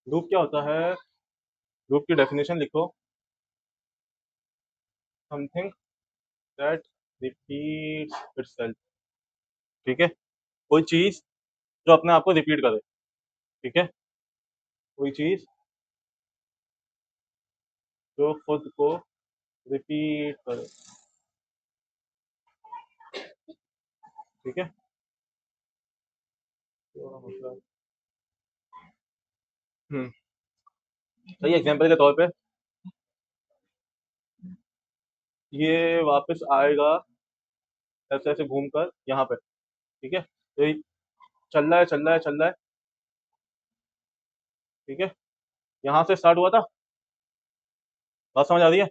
Loop क्या होता है? लूप की डेफिनेशन लिखो। Something that repeats itself. ठीक है, कोई चीज जो अपने आप को रिपीट करे। ठीक है, कोई चीज जो खुद को रिपीट करे। ठीक है, तो मतलब हम्म सही एग्जांपल के तौर पे ये वापस आएगा ऐसे ऐसे घूम कर यहाँ पे। ठीक है, तो ये चल रहा है चल रहा है चल रहा है। ठीक है, यहाँ से स्टार्ट हुआ था। बात समझ आ रही है?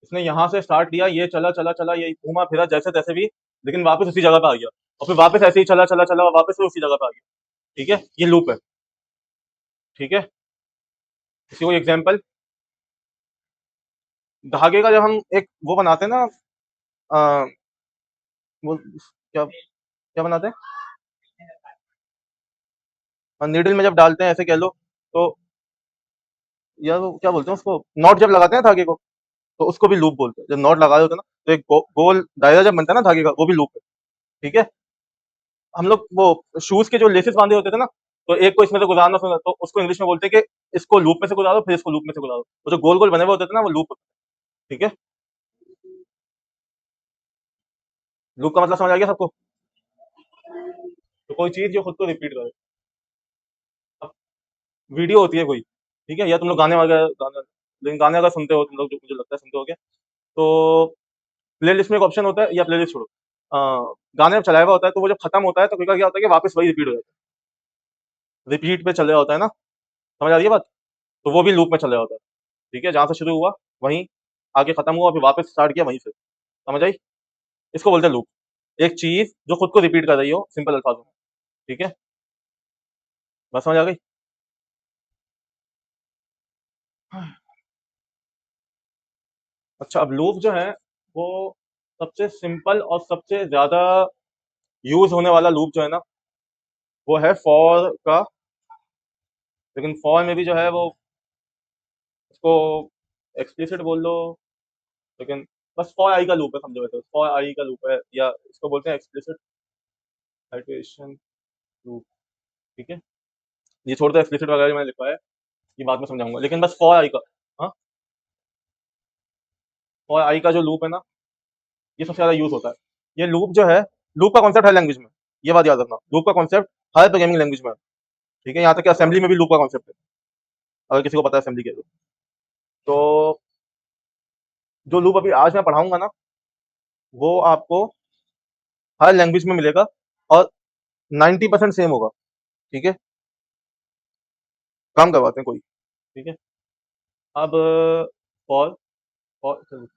इसने यहाँ से स्टार्ट लिया, ये चला चला चला, ये घूमा फिरा जैसे तैसे भी, लेकिन वापस उसी जगह पे आ गया। और फिर वापस ऐसे ही चला चला चला, वापस से उसी जगह पे आ गया। ठीक है, ये लूप है। ठीक है, इसी को एग्जाम्पल धागे का, जब हम एक वो बनाते हैं ना, आ, वो क्या क्या बनाते हैं, नीडल में जब डालते हैं ऐसे कह लो, तो यार वो क्या बोलते हैं उसको, नॉट जब लगाते हैं धागे को, तो उसको भी लूप बोलते हैं। जब नॉट लगा रहे होते हैं ना, तो एक गोल दायरा जब बनता है ना धागे का, वो भी लूप है। ठीक है, हम लोग वो शूज के जो लेसेस बांधे होते थे ना, तो एक को इसमें से गुजारना सुना, तो उसको इंग्लिश में बोलते हैं कि इसको लूप में से गुजारो, फिर इसको लूप में से गुजारो। वो जो गोल गोल बने हुए होते थे ना, वो लूप होते हैं। ठीक है, लूप का मतलब समझ आ गया सबको? तो कोई चीज जो खुद को रिपीट करे। अब वीडियो होती है कोई, ठीक है, या तुम लोग गाने वगैरह गाना, लेकिन गाने अगर सुनते हो तुम लोग, जो मुझे लगता है सुनते हो, तो प्ले लिस्ट में एक ऑप्शन होता है, या प्ले लिस्ट छोड़ो, गाने जब चलाया हुआ होता है, तो वो जब खत्म होता है तो क्या होता है कि वापस वही रिपीट हो जाता है, रिपीट पे चल रहा होता है ना। समझ आ रही है बात? तो वो भी लूप में चल रहा होता है। ठीक है, जहां से शुरू हुआ वहीं आगे खत्म हुआ, फिर वापस स्टार्ट किया वहीं से। समझ आई? इसको बोलते हैं लूप। एक चीज जो खुद को रिपीट कर रही हो, सिंपल अल्फाजों में। ठीक है, बात समझ आ गई? अच्छा, अब लूप जो है वो सबसे सिंपल और सबसे ज्यादा यूज होने वाला लूप जो है ना, वो है फॉर का। लेकिन फॉर में भी जो है वो, उसको एक्सप्लिसिट बोल लो, लेकिन बस फॉर आई का लूप है, समझो वैसे फॉर आई का लूप है, या इसको बोलते हैं एक्सप्लिसिट आइटरेशन लूप। ठीक है, ये छोड़ दो, एक्सप्लिसिट वगैरह जो मैंने लिखा है ये बाद में समझाऊंगा, लेकिन बस फॉर आई का। हाँ, फॉर आई का जो लूप है ना, ये सबसे ज्यादा यूज होता है। ये लूप जो है, लूप का कॉन्सेप्ट हर लैंग्वेज में, ये बात याद रखना, लूप का कॉन्सेप्ट हर प्रोग्रामिंग लैंग्वेज में है। ठीक है, यहाँ तक कि असेंबली में भी लूप का कॉन्सेप्ट है, अगर किसी को पता है असेंबली क्या है तो। जो लूप अभी आज मैं पढ़ाऊंगा ना, वो आपको हर लैंग्वेज में मिलेगा, और 90% सेम होगा। ठीक है, काम करवाते हैं कोई। ठीक है, अब फॉर फॉर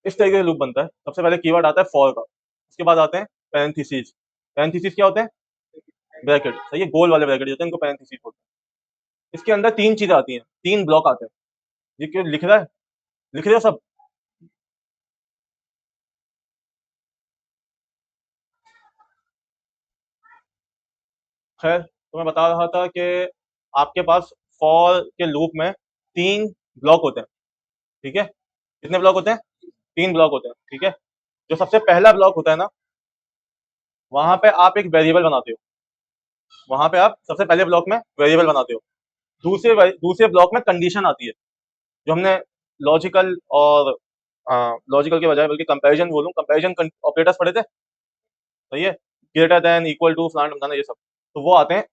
इस तरीके से लूप बनता है। सबसे पहले कीवर्ड आता है फॉर का, उसके बाद आते हैं पैरेंथेसिस। पैरेंथेसिस क्या होते हैं? ब्रैकेट। सही है, गोल वाले ब्रैकेट होते हैं, इनको पैरेंथेसिस बोलते हैं। इसके अंदर तीन चीजें आती हैं, तीन ब्लॉक आते हैं। ये क्यों लिख रहा है, लिख रहे हो सब? खैर, तो मैं बता रहा था कि आपके पास फॉर के लूप में तीन ब्लॉक होते हैं। ठीक है, कितने ब्लॉक होते हैं? तीन ब्लॉक होते हैं। ठीक है, जो सबसे पहला ब्लॉक होता है ना, वहां पे आप एक वेरिएबल बनाते हो। वहां पे आप सबसे पहले ब्लॉक में वेरिएबल बनाते हो। दूसरे ब्लॉक में कंडीशन आती है, जो हमने लॉजिकल और लॉजिकल के बजाय बल्कि कंपैरिजन बोलूं, कंपैरिजन ऑपरेटर्स पढ़े थे। सही है, ग्रेटर देन, इक्वल टू, फलाना ढमकाना, ये सब। तो वो आते हैं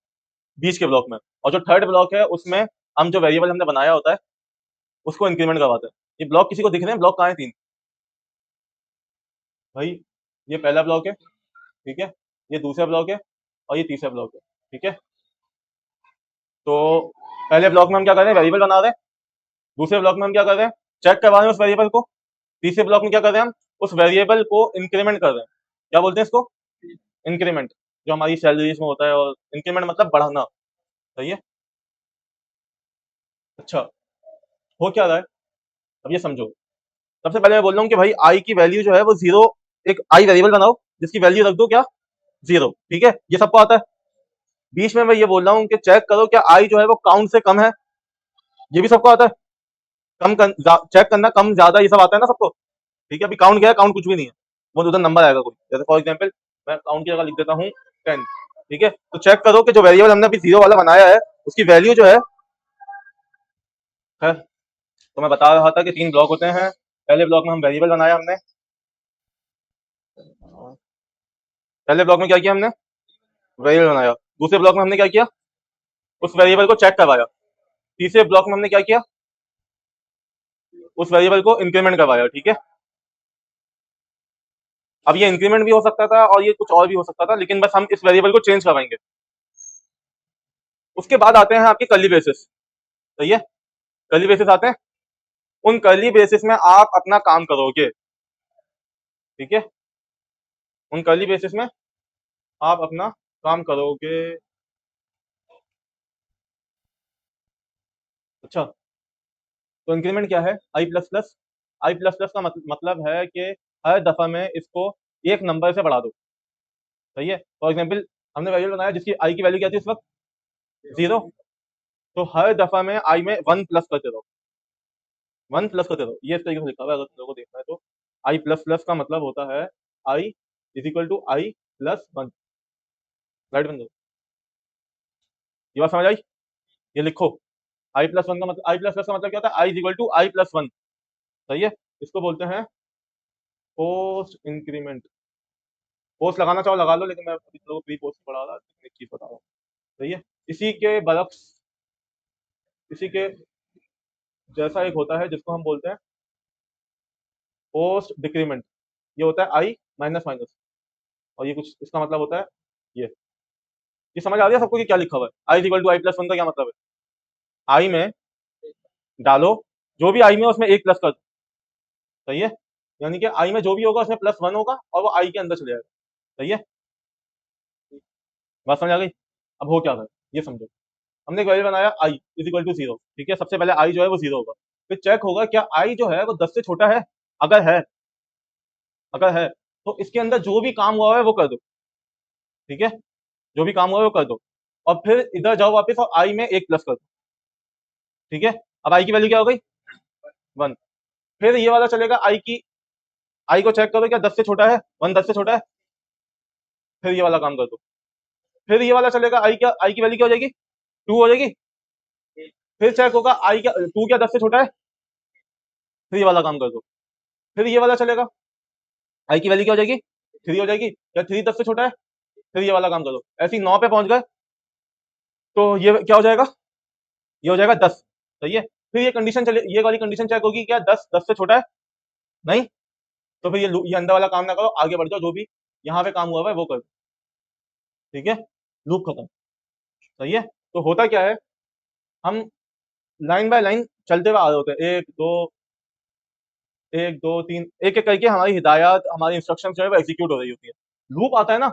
बीच के ब्लॉक में। और जो थर्ड ब्लॉक है, उसमें हम जो वेरिएबल हमने बनाया होता है उसको इंक्रीमेंट करवाते हैं। ये ब्लॉक किसी को दिख रहे हैं? ब्लॉक कहाँ है? तीन भाई, ये पहला ब्लॉक है। ठीक है, ये दूसरा ब्लॉक है, और ये तीसरा ब्लॉक है। ठीक है, तो पहले ब्लॉक में हम क्या कर रहे हैं? वेरिएबल बना रहे हैं। दूसरे ब्लॉक में हम क्या कर रहे हैं? चेक करवा रहे हैं उस वेरिएबल को। तीसरे ब्लॉक में क्या कर रहे हैं? हम उस वेरिएबल को इंक्रीमेंट कर रहे हैं। क्या बोलते हैं इसको? इंक्रीमेंट। जो हमारी सैलरीज में होता है, और इंक्रीमेंट मतलब बढ़ाना। सही है। अच्छा, हो क्या रहा है, अब ये समझो। सबसे पहले मैं बोल रहा हूँ कि भाई आई की वैल्यू जो है वो जीरो। एक आई वेरिएबल बनाओ जिसकी वैल्यू रख दो क्या? जीरो। ठीक है, ये सबको आता है। बीच में मैं ये बोल रहा हूँ कि चेक करो क्या आई जो है वो काउंट से कम है, ये भी सबको आता है। चेक करना कम ज्यादा ये सब आता है ना सबको। ठीक है, अभी काउंट क्या है, काउंट कुछ भी नहीं है, वो उधर नंबर आएगा कोई, जैसे फॉर एग्जाम्पल मैं काउंट की जगह लिख देता हूँ 10। ठीक है, तो चेक करो कि जो वेरिएबल हमने अभी जीरो वाला बनाया है उसकी वैल्यू जो है। तो मैं बता रहा था कि तीन ब्लॉक होते हैं। पहले ब्लॉक में हम वेरिएबल बनाया हमने, पहले ब्लॉक में क्या किया हमने, वेरिएबल बनाया। दूसरे ब्लॉक में हमने क्या किया, उस वेरिएबल को चेक करवाया। तीसरे ब्लॉक में हमने क्या किया, उस वेरिएबल को इंक्रीमेंट करवाया। ठीक है, अब ये इंक्रीमेंट भी हो सकता था और ये कुछ और भी हो सकता था, लेकिन बस हम इस वेरिएबल को चेंज करवाएंगे। उसके बाद आते हैं आपके कर्ली बेसिस। सही है, कर्ली बेसिस आते हैं, उन कर्ली बेसिस में आप अपना काम करोगे। ठीक है, उन कर्ली बेसिस में आप अपना काम करोगे। अच्छा, तो इंक्रीमेंट क्या है, आई प्लस प्लस। आई प्लस प्लस का मतलब है कि हर दफा में इसको एक नंबर से बढ़ा दो। सही है, फॉर एग्जाम्पल हमने वेरिएबल बनाया जिसकी आई की वैल्यू क्या थी इस वक्त, जीरो। तो हर दफा में आई में वन प्लस करते रहो, वन प्लस करते रहो। ये इस तरीके से लिखा हुआ है, अगर तुम लोगों को देखना है तो। आई प्लस प्लस का मतलब होता है I is equal to I plus one. Right बन जाओ, ये बात समझ आई। ये लिखो, आई प्लस वन का मतलब, आई प्लस प्लस का मतलब क्या होता है, I is equal to I plus one. सही है, इसको बोलते हैं पोस्ट इंक्रीमेंट। पोस्ट लगाना चाहो लगा लो, लेकिन मैं अभी लोगों को प्री पोस्ट पढ़ा रहा, एक चीज बता रहा हूँ। सही है, इसी के बरक्स, इसी के जैसा एक होता है जिसको हम बोलते हैं पोस्ट डिक्रीमेंट। ये होता है आई माइनस माइनस, और ये कुछ इसका मतलब होता है ये समझ आ रही है सबको कि क्या लिखा हुआ है, I equal to I plus one का क्या मतलब है। आई में डालो, जो भी आई में उसमें एक प्लस कर दो। सही है, यानी कि आई में जो भी होगा उसमें प्लस वन होगा और वो आई के अंदर चले जाएगा। सही है, बात समझ आ गई। अब हो क्या था ये समझो, हमने एक वैल्यू बनाया आई इज इक्वल टू जीरो। ठीक है, सबसे पहले आई जो है वो जीरो होगा, फिर चेक होगा क्या आई जो है वो 10 से छोटा है। अगर है, अगर है तो इसके अंदर जो भी काम हुआ है वो कर दो। ठीक है, जो भी काम हुआ है वो कर दो, और फिर इधर जाओ वापस और आई में एक प्लस कर दो। ठीक है, अब आई की वैल्यू क्या हो गई, वन। फिर ये वाला चलेगा आई की, आई को चेक करो क्या 10 से छोटा है, वन 10 से छोटा है, फिर ये वाला काम कर दो। फिर ये वाला चलेगा, आई क्या, आई की वैल्यू क्या हो जाएगी, टू हो जाएगी। फिर चेक होगा आई क्या, टू क्या 10 से छोटा है, फिर ये वाला काम कर दो। फिर ये वाला चलेगा, आई की वैल्यू क्या हो जाएगी, थ्री हो जाएगी, क्या थ्री 10 से छोटा है, फिर ये वाला काम कर दो। ऐसे ही 9 पे पहुंच गए तो ये क्या हो जाएगा, ये हो जाएगा 10। सही है, फिर ये कंडीशन चले, ये वाली कंडीशन चेक होगी क्या 10 10 से छोटा है, नहीं, तो फिर ये अंदर वाला काम ना करो, आगे बढ़ जाओ, जो भी यहाँ पे काम हुआ है वो कर दो। ठीक है, लूप खत्म। सही है, तो होता क्या है, हम लाइन बाय लाइन चलते हुए आ रहे होते हैं, एक दो, एक दो तीन, एक एक करके हमारी हिदायत, हमारी इंस्ट्रक्शन जो है वो एग्जीक्यूट हो रही होती है। लूप आता है ना,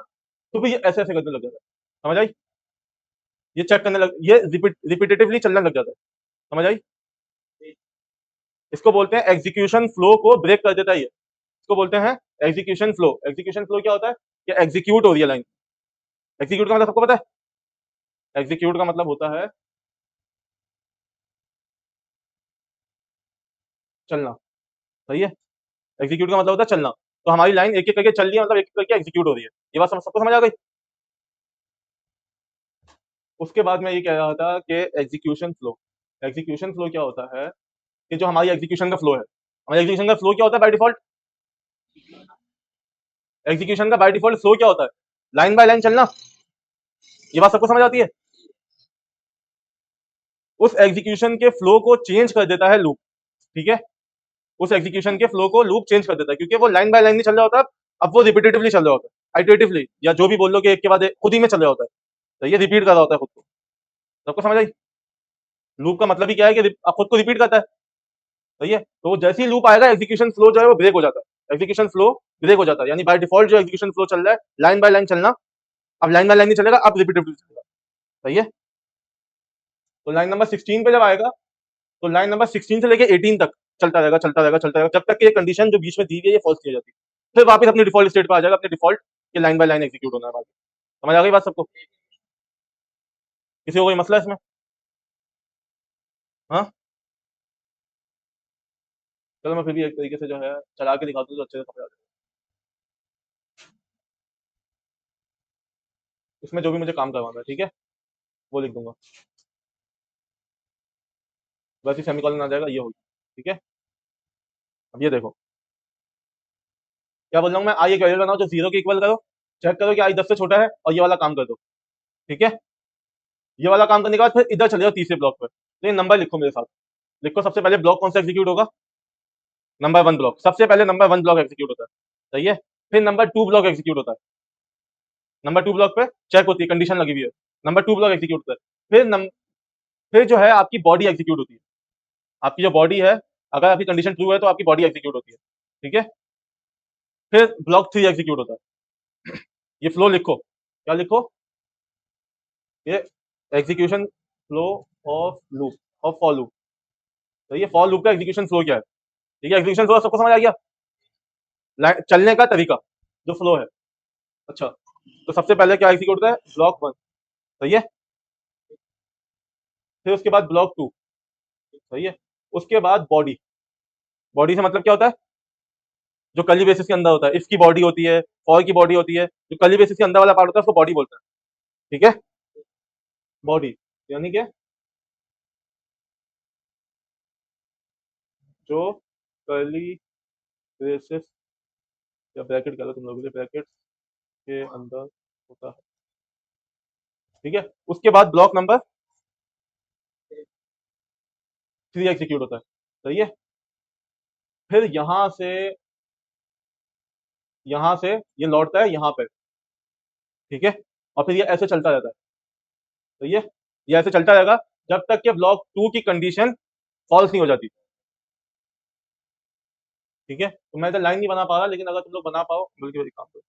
तो फिर ये ऐसे ऐसे करने लग जाता है। समझ आई, ये चेक करने लग, ये रिपीटेटिवली चलने लग जाता है। समझ आई, इसको बोलते हैं एग्जीक्यूशन फ्लो को ब्रेक कर देता है ये, इसको बोलते हैं एग्जीक्यूशन फ्लो। एग्जीक्यूशन फ्लो क्या होता है, कि एग्जीक्यूट हो रही है लाइन। एग्जीक्यूट का मतलब सबको पता है, एग्जीक्यूट का मतलब होता है चलना। सही है, एग्जीक्यूट का मतलब होता है चलना। तो हमारी लाइन एक एक करके चल रही है, मतलब एक एक करके एग्जीक्यूट हो रही है। ये बात सबको समझ आ गई। उसके बाद मैं ये कह रहा था कि एग्जीक्यूशन फ्लो, एग्जीक्यूशन फ्लो क्या होता है, कि जो हमारी एग्जीक्यूशन का फ्लो है, हमारे एग्जीक्यूशन का फ्लो क्या होता है बाय डिफॉल्ट, एग्जीक्यूशन का बाय डिफॉल्ट फ्लो क्या होता है, लाइन बाय लाइन चलना। ये बात सबको समझ आती है। उस एग्जीक्यूशन के फ्लो को चेंज कर देता है लूप। ठीक है, उस एग्जीक्यूशन के फ्लो को लूप चेंज कर देता है, क्योंकि वो लाइन बाय लाइन नहीं चल रहा होता, अब वो रिपीटेटिवली चल रहा होता है, आइटरेटिवली, या जो भी बोल लो कि एक के बाद एक खुद ही में चल रहा होता है। तो ये रिपीट कर रहा होता है खुद को। सबको समझ आई, लूप का मतलब ही क्या है कि खुद को रिपीट करता है। सही है, तो जैसे ही लूप आएगा एग्जीक्यूशन फ्लो जो है वो ब्रेक हो जाता है, एग्जीक्यूशन फ्लो ब्रेक हो जाता है, यानी बाय डिफॉल्ट जो एग्जीक्यूशन फ्लो चल रहा है लाइन बाय लाइन चलना, अब लाइन बाय लाइन नहीं चलेगा, अब रिपीटेडली चलेगा। सही है, तो लाइन नंबर 16 पे जब आएगा, तो लाइन नंबर 16 से लेके 18 तक चलता रहेगा, चलता रहेगा, चलता रहेगा, जब तक कि ये कंडीशन जो बीच में दी गई है फॉल्स की हो जाती है। फिर वापस अपने डिफॉल्ट स्टेट पे आ जाएगा, अपने डिफॉल्ट के लाइन बाय लाइन एग्जीक्यूट होना है बाकी। समझ आ गई बात सबको। किसी को कोई मसला है इसमें? हाँ, चलो मैं फिर भी एक तरीके से जो है चला के दिखाता हूँ तो अच्छे से समझ आ जाएगा। इसमें जो भी मुझे काम करवाना है, ठीक है, वो लिख दूंगा। वैसे सेमीकोलन आ जाएगा, ये होगी। ठीक है, अब ये देखो क्या बोल रहा हूँ मैं, आई एक वेरिएबल बनाओ जो जीरो के इक्वल करो, चेक करो कि आई 10 से छोटा है और ये वाला काम कर दो। ठीक है, ये वाला काम करने के बाद फिर इधर चले जाओ तीसरे ब्लॉक पर, तो ये नंबर लिखो मेरे साथ। लिखो सबसे पहले ब्लॉक कौन सा एग्जीक्यूट होगा, नंबर वन ब्लॉक, सबसे पहले नंबर वन ब्लॉक एग्जीक्यूट होता है। सही है, फिर नंबर टू ब्लॉक एग्जीक्यूट होता है। नंबर टू ब्लॉक पे चेक होती है, कंडीशन लगी हुई है, नंबर टू ब्लॉक एग्जीक्यूट होता है। फिर जो है आपकी बॉडी एग्जीक्यूट होती है। आपकी जो बॉडी है, अगर आपकी कंडीशन ट्रू है तो आपकी बॉडी एग्जीक्यूट होती है। ठीक है, फिर ब्लॉक थ्री एग्जीक्यूट होता है। ये फ्लो लिखो, क्या लिखो, ये execution flow of loop, of for loop. तो ये फॉर लूप का एग्जीक्यूशन फ्लो क्या है? ठीक है, एग्जीक्यूशन फ्लो सबको समझ आ गया, चलने का तरीका, जो फ्लो है। अच्छा, तो सबसे पहले क्या एग्जीक्यूट होता है, ब्लॉक वन। सही है, फिर उसके बाद ब्लॉक टू। सही है, उसके बाद बॉडी। बॉडी से मतलब क्या होता है, जो कर्ली बेसिस के अंदर होता है, इसकी बॉडी होती है, फॉर की बॉडी होती है, जो कर्ली बेसिस के अंदर वाला पार्ट होता है उसको बॉडी बोलते हैं। ठीक है, बॉडी यानी कि जो कर्ली ब्रेसेस या ब्रैकेट कह लो तुम लोग, ब्रैकेट के अंदर होता है। ठीक है, उसके बाद ब्लॉक नंबर थ्री एग्जीक्यूट होता है। सही है, फिर यहां से ये लौटता है यहाँ पे। ठीक है, और फिर ये ऐसे चलता रहता है। सही है, ये ऐसे चलता रहेगा जब तक कि ब्लॉक टू की कंडीशन फॉल्स नहीं हो जाती। ठीक है, तो मैं तो लाइन नहीं बना पा रहा, लेकिन अगर तुम लोग बना पाओ बल्कि वही काम करो।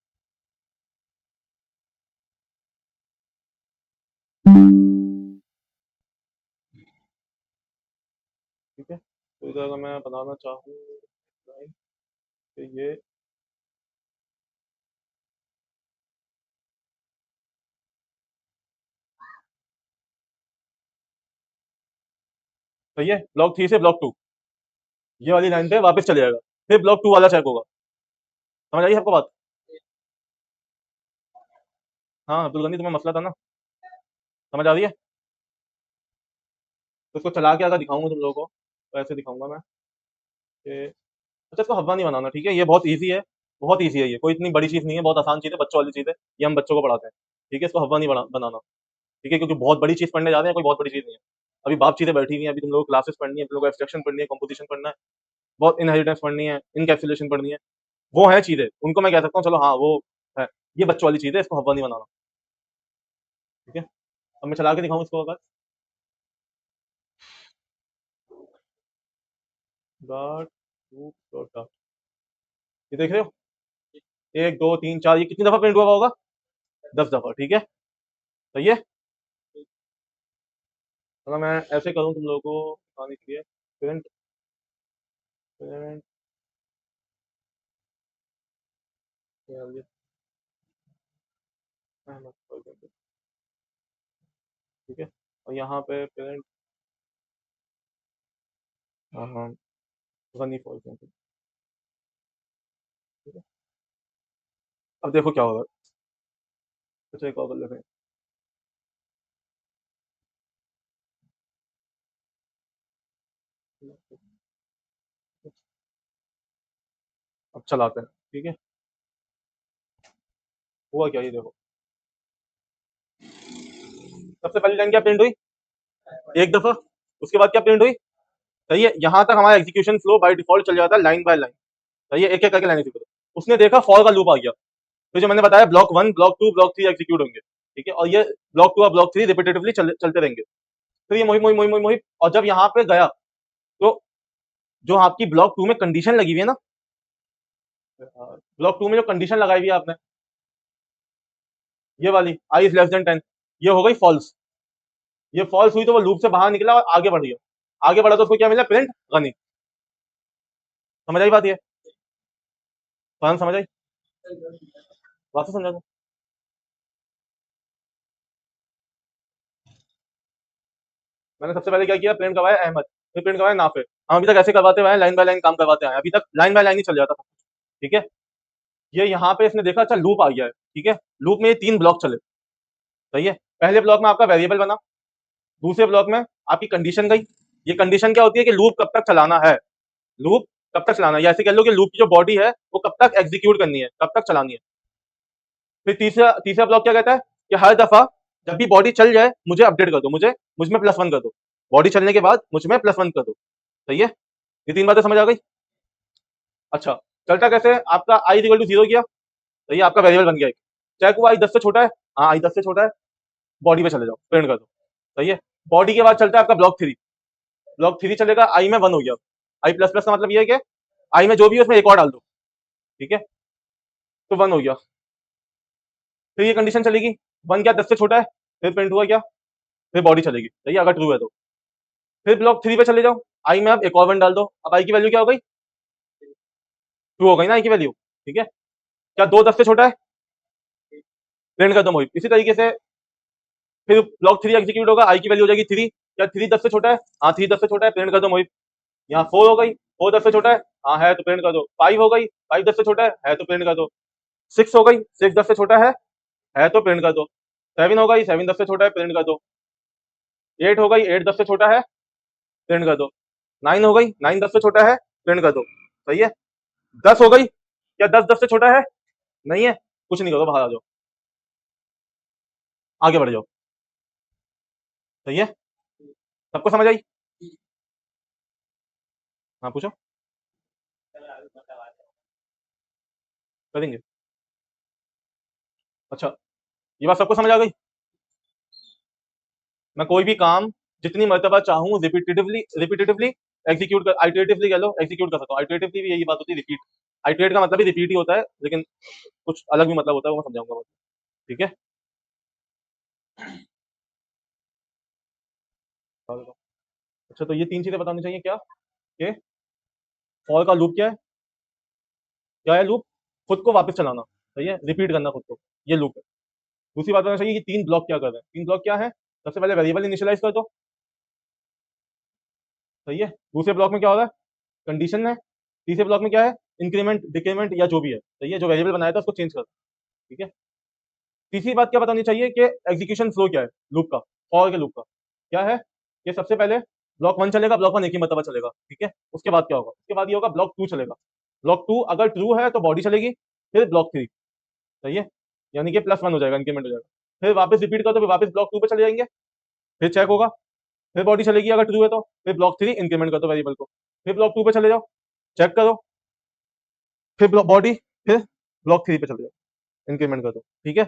ठीक है, तो इधर अगर मैं बनाना चाहूँ लाइन, तो ये सही है, ब्लॉक थ्री से ब्लॉक टू ये वाली लाइन पे वापस चले जाएगा, फिर ब्लॉक टू वाला चेक होगा। समझ आई सबको बात? हाँ अब्दुल गनी, तुम्हें मसला था ना, समझ आ रही है? तो इसको चला के अगर दिखाऊंगा तुम लोगों को, तो ऐसे दिखाऊंगा मैं कि अच्छा, इसको हवा नहीं बनाना। ठीक है, ये बहुत ईजी है, बहुत ईजी है, ये कोई इतनी बड़ी चीज़ नहीं है, बहुत आसान चीज़ है, बच्चों वाली चीज़ है, ये हम बच्चों को पढ़ाते हैं। ठीक है, इसको हवा नहीं बनाना। ठीक है, क्योंकि बहुत बड़ी चीज़ पढ़ने जा रहे हैं, कोई बहुत बड़ी चीज़ नहीं है। अभी बाप चीज़ें बैठी हुई हैं, अभी तुम लोग क्लासेस पढ़नी है, तुम लोग एक्सट्रैक्शन पढ़नी है, कंपोजिशन पढ़ना है, बहुत इनहेरिटेंस पढ़नी है, इनकैप्सुलेशन पढ़नी है, वो है चीज़ें, उनको मैं कह सकता हूँ चलो हाँ वो है। ये बच्चों वाली चीज़ है, इसको हवा नहीं बनाना। ठीक है, अब मैं चला के दिखाऊँ इसको अगर, डॉट डॉट डॉट, ये देख रहे हो, एक दो तीन चार, ये कितनी दफा प्रिंट हुआ होगा, 10 दफा। ठीक है, सही है। अगर मैं ऐसे करूँ तुम लोगों को दिखाने के लिए, प्रिंट प्रिंट, ठीक है, और यहाँ पे प्रिंट, हाँ हाँ, गनी फॉर एग्जाम्पल। ठीक है, अब देखो क्या होगा, अच्छा एक और कर लेते हैं। अब चलाते हैं। ठीक है, हुआ क्या, ये देखो, सबसे पहली लाइन क्या प्रिंट हुई, एक दफा। उसके बाद क्या प्रिंट हुई, सही है, यहाँ तक हमारा एग्जीक्यूशन फ्लो बाय डिफॉल्ट चल जाता है लाइन बाय लाइन। सही है, एक एक करके लाइन एग्जीक्यूट, उसने देखा फॉर का लूप आ गया, तो जो मैंने बताया block one block two block three execute होंगे। ठीक है, और ये ब्लॉक टू और ब्लॉक थ्री रिपीटेटिवली चलते रहेंगे। फिर ये मोहित मोहित मोहित मोहित मोहित, और जब यहाँ पे गया, तो जो आपकी ब्लॉक टू में कंडीशन लगी हुई है ना, ब्लॉक टू में जो कंडीशन लगाई हुई है आपने, ये वाली आई इज लेस देन 10, ये हो गई फॉल्स। ये फॉल्स हुई तो वो लूप से बाहर निकला और आगे बढ़ गया, आगे बढ़ा तो उसको क्या मिला, प्रिंट गनी। समझ आई बात, ये फर्म समझ आई, वापस समझा दो। मैंने सबसे पहले क्या किया, प्रिंट करवाया अहमद, फिर प्रिंट करवाया नाफिर। हम अभी तक ऐसे करवाते हुए लाइन बाय लाइन काम करवाते हैं, अभी तक लाइन बाय लाइन ही चल जाता था। ठीक है, ये यहाँ पे इसने देखा अच्छा लूप आ गया है। ठीक है, लूप में ये 3 ब्लॉक चले। सही है, पहले ब्लॉक में आपका वेरिएबल बना, दूसरे ब्लॉक में आपकी कंडीशन गई। ये कंडीशन क्या होती है कि लूप कब तक चलाना है, लूप कब तक चलाना है, या ऐसे कह लो कि लूप की जो बॉडी है वो कब तक एग्जीक्यूट करनी है, कब तक चलानी है। फिर तीसरा तीसरा ब्लॉक क्या कहता है कि हर दफा जब भी बॉडी चल जाए मुझे अपडेट कर दो, मुझ में +1 कर दो, बॉडी चलने के बाद मुझ में +1 कर दो। सही है, ये 3 बातें समझ आ गई। अच्छा, चलता कैसे है? आपका आई इक्वल टू 0 किया, सही है, आपका वेरिएबल बन गया एक। चाहे को आई 10 से छोटा है, हाँ आई 10 से छोटा है, बॉडी पे चले जाओ, प्रिंट कर दो। सही है, बॉडी के बाद चलता है आपका ब्लॉक 3। ब्लॉक 3 चलेगा, आई में 1 हो गया। आई प्लस प्लस का मतलब ये है कि आई में जो भी है उसमें एक और डाल दो। ठीक है, तो 1 हो गया। फिर ये कंडीशन चलेगी, 1 क्या 10 से छोटा है, फिर प्रिंट हुआ क्या, फिर बॉडी चलेगी। सही है, अगर ट्रू है तो। फिर ब्लॉक 3 पे चले जाओ, आई में आप एक और 1 डाल दो, अब आई की वैल्यू क्या हो गई, ट्रू हो गई ना आई की वैल्यू। ठीक है, क्या 2 10 से छोटा है, प्रिंट कर दो मोहित। इसी तरीके से फिर ब्लॉक 3 एग्जीक्यूट होगा, आई की वैल्यू हो जाएगी 3। क्या 3 10 से छोटा है, हाँ 3 10 से छोटा है, प्रिंट कर दो मोहित। यहाँ 4 हो गई, 4 10 से छोटा है, हाँ है तो प्रिंट कर दो। 5 हो गई, 5 10 से छोटा है तो प्रिंट कर दो। 6 हो गई, 6 10 से छोटा है तो प्रिंट कर दो। 7 हो गई, 7 10 से छोटा है, प्रिंट कर दो। 8 हो गई, 8 10 से छोटा है, प्रिंट कर दो। 9 हो गई, 9 10 से छोटा है, प्रिंट कर दो। सही है, 10 हो गई, क्या 10 10 से छोटा है, नहीं है, कुछ नहीं करो, बाहर आ जाओ, आगे बढ़ जाओ। सही है, सबको समझ आई? हाँ पूछो, करेंगे। अच्छा, ये बात सबको समझ आ गई। मैं कोई भी काम जितनी मर्तबा चाहूँ रिपीटेटिवली रिपीटेटिवली एग्जीक्यूट कर, आइटरेटिवली कह लो, एग्जीक्यूट कर सकता हूँ। आइटरेटिवली भी यही बात होती है, रिपीट। आइटरेट का मतलब ही रिपीट ही होता है, लेकिन कुछ अलग भी मतलब होता है, वो मैं समझाऊंगा बाद में। ठीक है, अच्छा तो ये 3 चीजें बतानी चाहिए क्या, कि फॉर का लूप क्या है लूप, खुद को वापस चलाना। सही है, रिपीट करना खुद को, ये लूप है। दूसरी बात बताना चाहिए कि 3 ब्लॉक क्या कर रहे हैं, 3 ब्लॉक क्या है, सबसे पहले वेरिएबल इनिशियलाइज कर दो। सही है, दूसरे ब्लॉक में क्या हो रहा है, कंडीशन है। तीसरे ब्लॉक में क्या है, इंक्रीमेंट डिक्रीमेंट या जो भी है। सही है, जो वेरिएबल बनाया था उसको चेंज कर। ठीक है, तीसरी बात क्या बतानी चाहिए कि एग्जीक्यूशन फ्लो क्या है लूप का, फॉर के लूप का क्या है, कि सबसे पहले ब्लॉक 1 चलेगा, ब्लॉक 1 एक ही मरतबा चलेगा। ठीक है, उसके बाद क्या होगा, उसके बाद ये होगा ब्लॉक 2 चलेगा। ब्लॉक 2 अगर ट्रू है तो बॉडी चलेगी, फिर ब्लॉक 3। सही है, यानी कि +1 हो जाएगा, इंक्रीमेंट हो जाएगा। फिर वापस रिपीट कर, तो फिर वापस ब्लॉक 2 पे चले जाएंगे, फिर चेक होगा, फिर बॉडी चलेगी अगर ट्रू है तो, फिर ब्लॉक 3 इंक्रीमेंट कर दो वेरिएबल को, फिर ब्लॉक 2 पे चले जाओ, चेक करो, फिर बॉडी, फिर ब्लॉक 3 पे चले जाओ, इंक्रीमेंट कर दो। ठीक है,